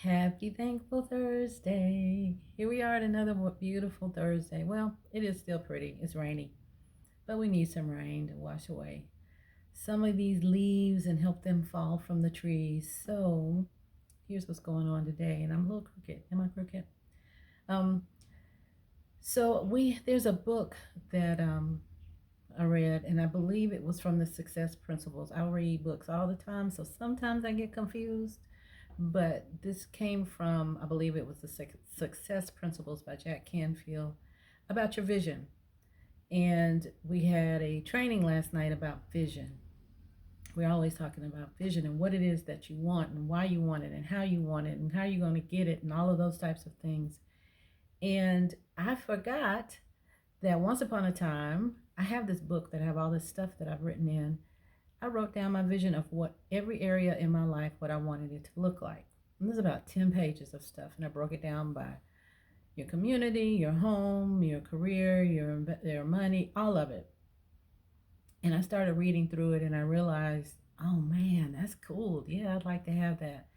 Happy Thankful Thursday. Here we are at another beautiful Thursday. Well, it is still pretty. It's rainy, but we need some rain to wash away some of these leaves and help them fall from the trees. So, here's what's going on today. And I'm a little crooked. Am I crooked? Um, so there's a book that I read, and I believe it was from the Success Principles. I read books all the time, so sometimes I get confused. But this came from, I believe it was the Success Principles by Jack Canfield about your vision. And we had a training last night about vision. We're always talking about vision and what it is that you want and why you want it and how you want it and how you're going to get it and all of those types of things. And I forgot that once upon a time, I have this book that I have all this stuff that I've written in. I wrote down my vision of what every area in my life, what I wanted it to look like. And there's about 10 pages of stuff, and I broke it down by your community, your home, your career, your money, all of it. And I started reading through it, and I realized, oh man, that's cool. Yeah, I'd like to have that.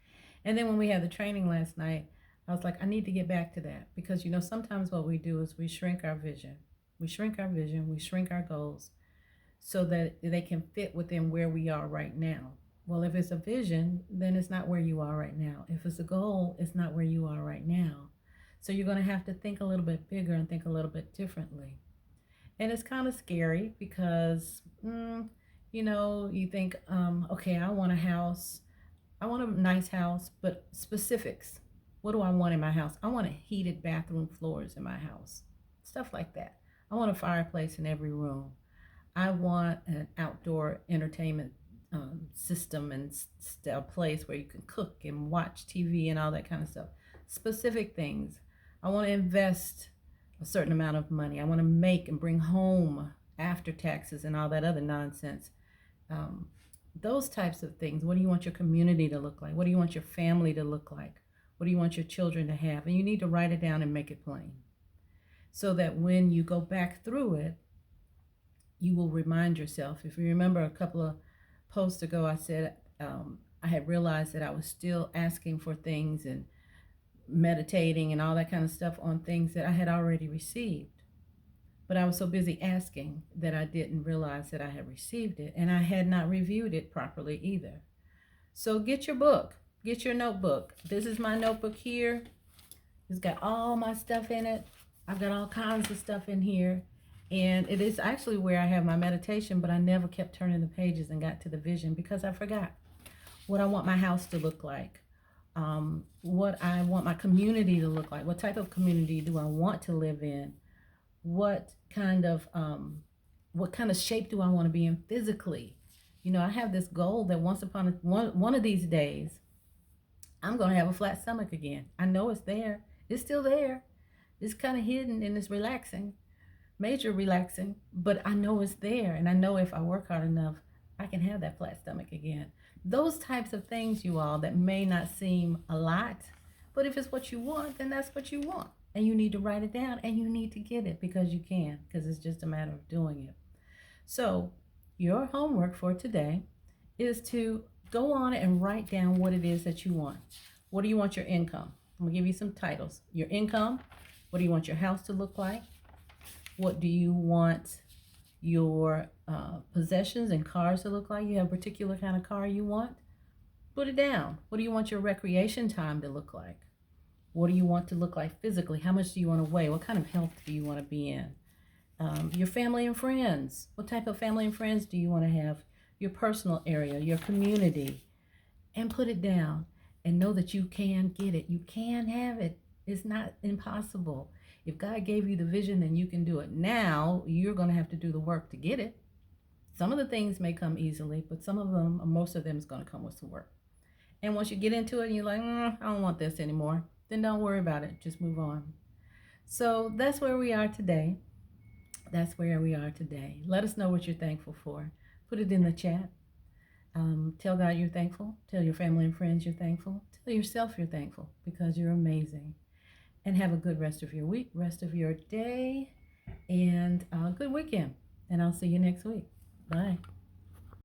And then when we had the training last night, I was like, I need to get back to that because sometimes what we do is we shrink our vision. We shrink our vision, we shrink our goals so that they can fit within where we are right now. Well, if it's a vision, then it's not where you are right now. If it's a goal, it's not where you are right now. So you're going to have to think a little bit bigger and think a little bit differently. And it's kind of scary because, you think, okay, I want a house. I want a nice house, but specifics. What do I want in my house? I want a heated bathroom floors in my house. Stuff like that. I want a fireplace in every room. I want an outdoor entertainment system and a place where you can cook and watch TV and all that kind of stuff. Specific things. I want to invest a certain amount of money. I want to make and bring home after taxes and all that other nonsense. Um, those types of things. What do you want your community to look like? What do you want your family to look like? What do you want your children to have? And you need to write it down and make it plain so that when you go back through it, you will remind yourself. If you remember a couple of posts ago, I said I had realized that I was still asking for things and meditating and all that kind of stuff on things that I had already received. But I was so busy asking that I didn't realize that I had received it, and I had not reviewed it properly either. So get your book, get your notebook. This is my notebook here. It's got all my stuff in it. I've got all kinds of stuff in here. And it is actually where I have my meditation, but I never kept turning the pages and got to the vision because I forgot what I want my house to look like, what I want my community to look like, what type of community do I want to live in, what kind of shape do I want to be in physically. I have this goal that one of these days, I'm going to have a flat stomach again. I know it's there. It's still there. It's kind of hidden and it's relaxing, major relaxing, but I know it's there. And I know if I work hard enough, I can have that flat stomach again. Those types of things, you all, that may not seem a lot, but if it's what you want, then that's what you want. And you need to write it down and you need to get it because you can, because it's just a matter of doing it. So your homework for today is to go on and write down what it is that you want. What do you want your income? I'm going to give you some titles. Your income. What do you want your house to look like? What do you want your possessions and cars to look like? You have a particular kind of car you want? Put it down. What do you want your recreation time to look like? What do you want to look like physically? How much do you want to weigh? What kind of health do you want to be in? Your family and friends. What type of family and friends do you want to have? Your personal area, your community. And put it down and know that you can get it. You can have it. It's not impossible. If God gave you the vision, then you can do it. Now, you're going to have to do the work to get it. Some of the things may come easily, but most of them is going to come with some work. And once you get into it and you're like, I don't want this anymore, then don't worry about it. Just move on. So that's where we are today. That's where we are today. Let us know what you're thankful for. Put it in the chat. Tell God you're thankful. Tell your family and friends you're thankful. Tell yourself you're thankful because you're amazing. And have a good rest of your week, rest of your day, and a good weekend. And I'll see you next week. Bye.